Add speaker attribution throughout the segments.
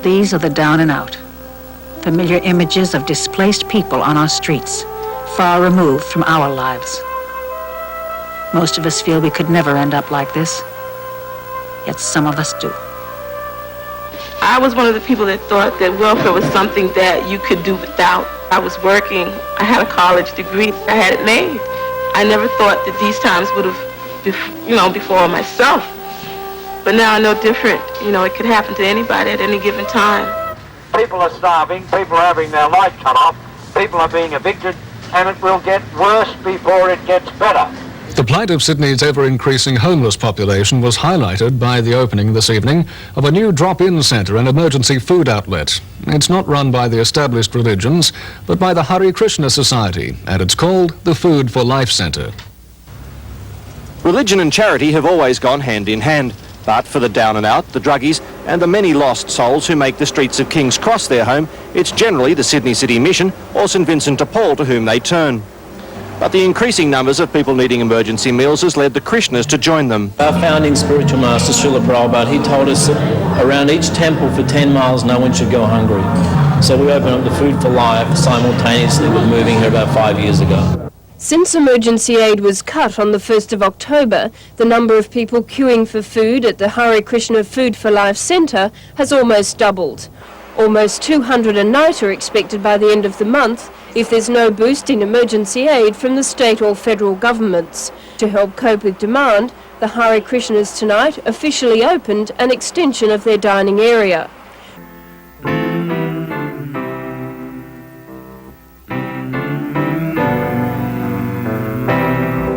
Speaker 1: These are the down and out. Familiar images of displaced people on our streets, far removed from our lives. Most of us feel we could never end up like this, yet some of us do.
Speaker 2: I was one of the people that thought that welfare was something that you could do without. I was working, I had a college degree, I had it made. I never thought that these times would have, befallen myself. But now I know different. It could happen to anybody at any given time.
Speaker 3: People are starving, people are having their life cut off, people are being evicted, and it will get worse before it gets better.
Speaker 4: The plight of Sydney's ever-increasing homeless population was highlighted by the opening this evening of a new drop-in centre and emergency food outlet. It's not run by the established religions, but by the Hare Krishna Society, and it's called the Food for Life Centre.
Speaker 5: Religion and charity have always gone hand in hand, but for the down and out, the druggies, and the many lost souls who make the streets of King's Cross their home, it's generally the Sydney City Mission or St Vincent de Paul to whom they turn. But the increasing numbers of people needing emergency meals has led the Krishnas to join them.
Speaker 6: Our founding spiritual master, Srila Prabhupada, he told us that around each temple for 10 miles no one should go hungry. So we opened up the Food for Life simultaneously with moving here about 5 years ago.
Speaker 7: Since emergency aid was cut on the 1st of October, the number of people queuing for food at the Hare Krishna Food for Life Centre has almost doubled. Almost 200 a night are expected by the end of the month if there's no boost in emergency aid from the state or federal governments. To help cope with demand, the Hare Krishnas tonight officially opened an extension of their dining area.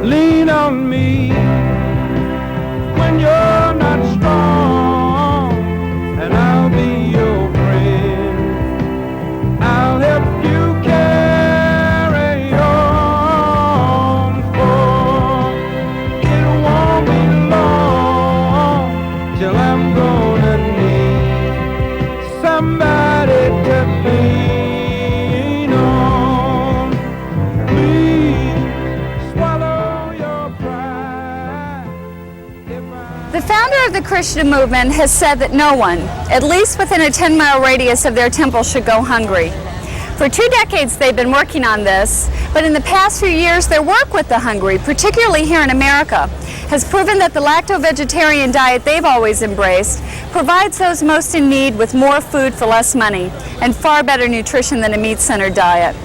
Speaker 8: Lean on me when you're not strong, and I'll be your friend. I'll help you carry on, for it won't be long till I'm gonna need somebody to lean on. Please swallow your pride.
Speaker 9: The founder of the Krishna movement has said that no one, at least within a 10-mile radius of their temple, should go hungry. For 2 decades they've been working on this, but in the past few years their work with the hungry, particularly here in America, has proven that the lacto-vegetarian diet they've always embraced provides those most in need with more food for less money and far better nutrition than a meat-centered diet.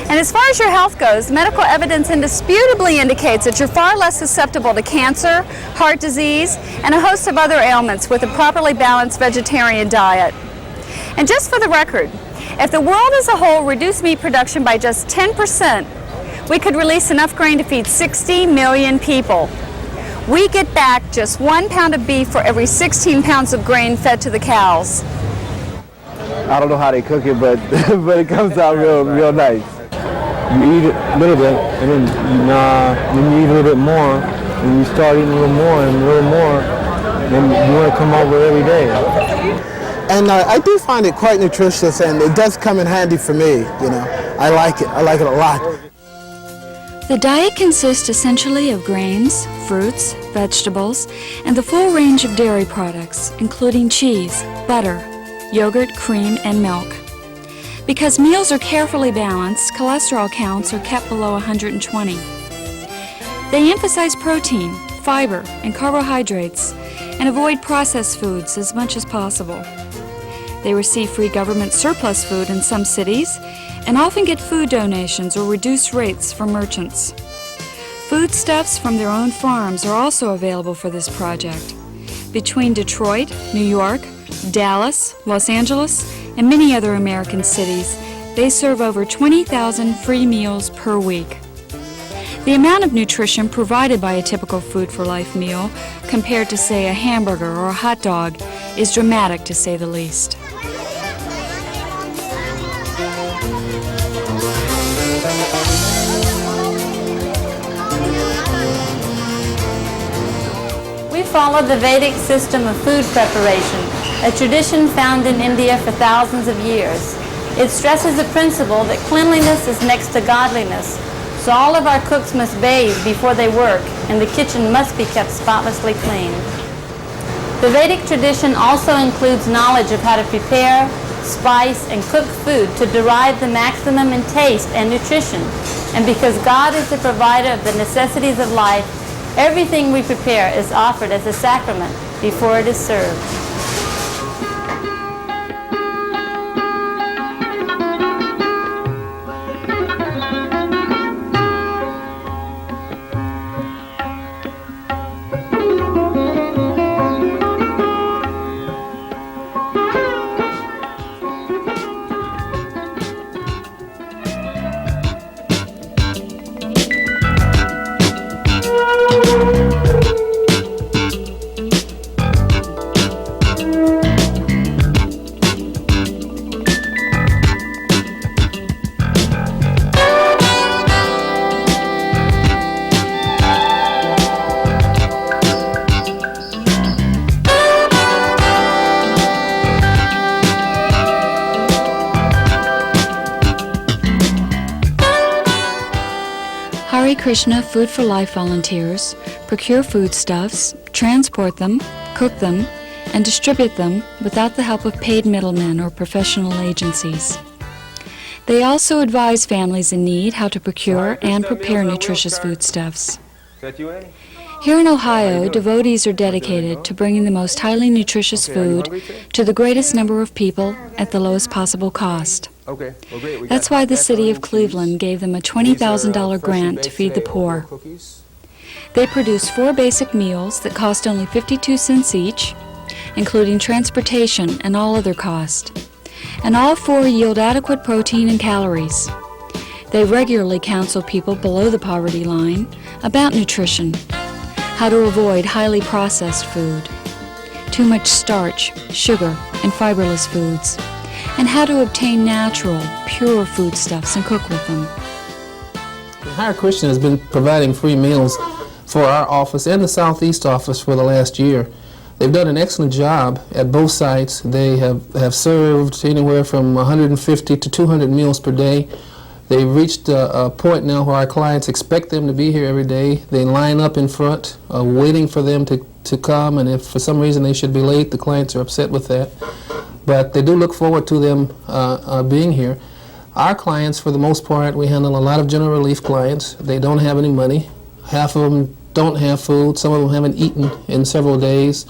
Speaker 9: And as far as your health goes, medical evidence indisputably indicates that you're far less susceptible to cancer, heart disease, and a host of other ailments with a properly balanced vegetarian diet. And just for the record, if the world as a whole reduced meat production by just 10%, we could release enough grain to feed 60 million people. We get back just 1 pound of beef for every 16 pounds of grain fed to the cows.
Speaker 10: I don't know how they cook it, but but it comes out real nice. You eat it a little bit, and then you eat a little bit more, and you start eating a little more and a little more, then you want to come over every day.
Speaker 11: And I do find it quite nutritious, and it does come in handy for me, I like it a lot.
Speaker 12: The diet consists essentially of grains, fruits, vegetables, and the full range of dairy products, including cheese, butter, yogurt, cream, and milk. Because meals are carefully balanced, cholesterol counts are kept below 120. They emphasize protein, fiber, and carbohydrates, and avoid processed foods as much as possible. They receive free government surplus food in some cities and often get food donations or reduced rates from merchants. Foodstuffs from their own farms are also available for this project. Between Detroit, New York, Dallas, Los Angeles, and many other American cities, they serve over 20,000 free meals per week. The amount of nutrition provided by a typical Food for Life meal, compared to, say, a hamburger or a hot dog, is dramatic to say the least.
Speaker 13: We follow the Vedic system of food preparation, a tradition found in India for thousands of years. It stresses the principle that cleanliness is next to godliness, so all of our cooks must bathe before they work, and the kitchen must be kept spotlessly clean. The Vedic tradition also includes knowledge of how to prepare, spice, and cook food to derive the maximum in taste and nutrition. And because God is the provider of the necessities of life, everything we prepare is offered as a sacrament before it is served.
Speaker 12: Hare Krishna Food for Life volunteers procure foodstuffs, transport them, cook them, and distribute them without the help of paid middlemen or professional agencies. They also advise families in need how to procure and prepare nutritious foodstuffs. Here in Ohio, devotees are dedicated to bringing the most highly nutritious food to the greatest number of people at the lowest possible cost. That's why the city of Cleveland gave them a $20,000 grant to feed the poor. They produce 4 basic meals that cost only 52 cents each, including transportation and all other cost. And all 4 yield adequate protein and calories. They regularly counsel people below the poverty line about nutrition, how to avoid highly processed food, too much starch, sugar, and fiberless foods, and how to obtain natural, pure foodstuffs and cook with them.
Speaker 11: Hare Krishna has been providing free meals for our office and the Southeast office for the last year. They've done an excellent job at both sites. They have served anywhere from 150 to 200 meals per day. They've reached a point now where our clients expect them to be here every day. They line up in front, waiting for them to come, and if for some reason they should be late, the clients are upset with that. But they do look forward to them being here. Our clients, for the most part, we handle a lot of general relief clients. They don't have any money. Half of them don't have food. Some of them haven't eaten in several days.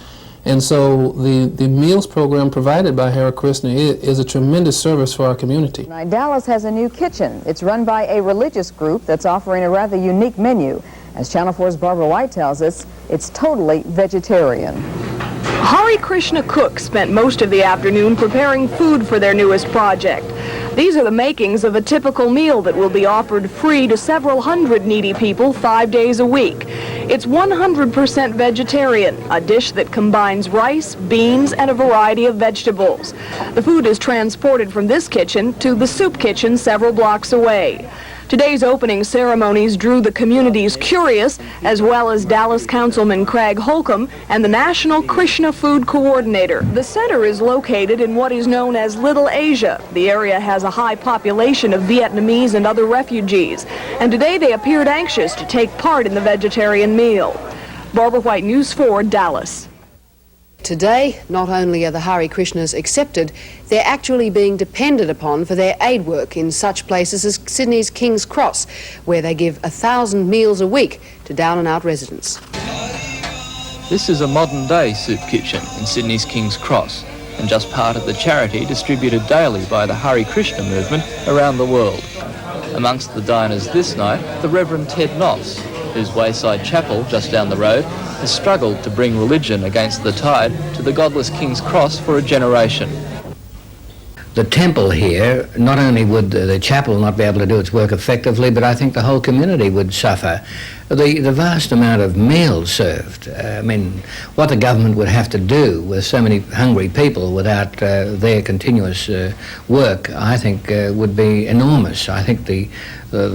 Speaker 11: And so the meals program provided by Hare Krishna is a tremendous service for our community.
Speaker 14: Now, Dallas has a new kitchen. It's run by a religious group that's offering a rather unique menu. As Channel 4's Barbara White tells us, it's totally vegetarian.
Speaker 15: Hare Krishna cooks spent most of the afternoon preparing food for their newest project. These are the makings of a typical meal that will be offered free to several hundred needy people 5 days a week. It's 100% vegetarian, a dish that combines rice, beans, and a variety of vegetables. The food is transported from this kitchen to the soup kitchen several blocks away. Today's opening ceremonies drew the community's curious, as well as Dallas Councilman Craig Holcomb and the National Krishna Food Coordinator. The center is located in what is known as Little Asia. The area has a high population of Vietnamese and other refugees, and today they appeared anxious to take part in the vegetarian meal. Barbara White, News 4, Dallas.
Speaker 16: Today, not only are the Hare Krishnas accepted, they're actually being depended upon for their aid work in such places as Sydney's King's Cross, where they give 1,000 meals a week to down-and-out residents.
Speaker 17: This is a modern-day soup kitchen in Sydney's King's Cross, and just part of the charity distributed daily by the Hare Krishna movement around the world. Amongst the diners this night, the Reverend Ted Noss, whose wayside chapel just down the road has struggled to bring religion against the tide to the godless King's Cross for a generation.
Speaker 18: The temple here, not only would the chapel not be able to do its work effectively, but I think the whole community would suffer. The vast amount of meals served, I mean, what the government would have to do with so many hungry people without their continuous work, I think would be enormous. I think the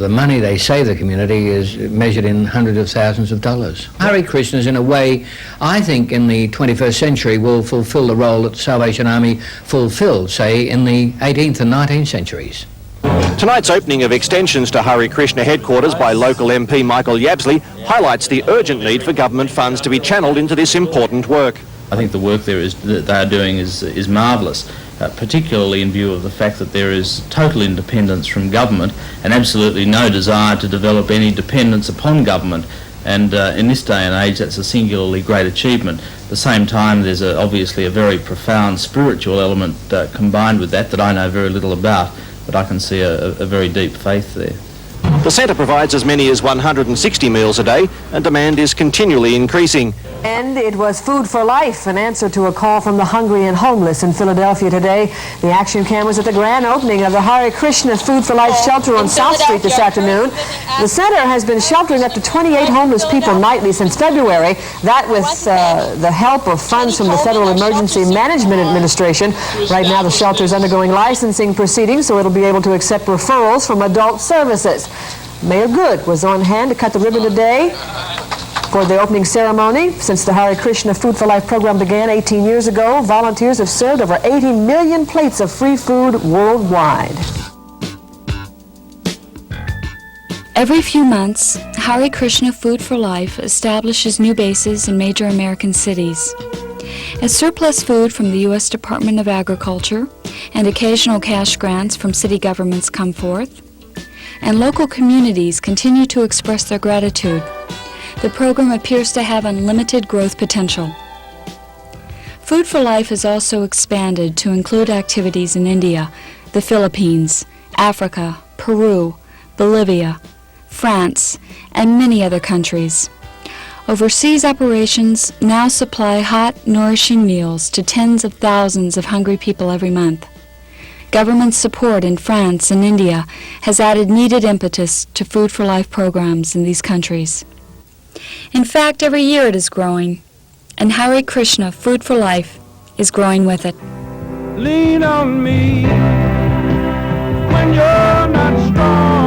Speaker 18: money they save the community is measured in hundreds of thousands of dollars. Hare Krishnas, in a way, I think in the 21st century will fulfill the role that the Salvation Army fulfilled, say, in the 18th and 19th centuries.
Speaker 5: Tonight's opening of extensions to Hare Krishna headquarters by local MP Michael Yabsley highlights the urgent need for government funds to be channelled into this important work.
Speaker 6: I think the work that they are doing is marvellous, particularly in view of the fact that there is total independence from government and absolutely no desire to develop any dependence upon government. And in this day and age, that's a singularly great achievement. At the same time, there's obviously a very profound spiritual element combined with that I know very little about, but I can see a very deep faith there.
Speaker 5: The centre provides as many as 160 meals a day, and demand is continually increasing.
Speaker 16: And it was Food for Life, an answer to a call from the hungry and homeless in Philadelphia today. The action cameras at the grand opening of the Hare Krishna Food for Life shelter on South Street this afternoon. The center has been sheltering up to 28 homeless people nightly since February. That with the help of funds from the Federal Emergency Management Administration. Right now the shelter is undergoing licensing proceedings, so it'll be able to accept referrals from adult services. Mayor Good was on hand to cut the ribbon today for the opening ceremony. Since the Hare Krishna Food for Life program began 18 years ago, volunteers have served over 80 million plates of free food worldwide.
Speaker 12: Every few months, Hare Krishna Food for Life establishes new bases in major American cities. As surplus food from the U.S. Department of Agriculture and occasional cash grants from city governments come forth, and local communities continue to express their gratitude, the program appears to have unlimited growth potential. Food for Life has also expanded to include activities in India, the Philippines, Africa, Peru, Bolivia, France, and many other countries. Overseas operations now supply hot, nourishing meals to tens of thousands of hungry people every month. Government support in France and India has added needed impetus to Food for Life programs in these countries. In fact, every year it is growing, and Hare Krishna Food for Life is growing with it.
Speaker 8: Lean on me when you're not strong.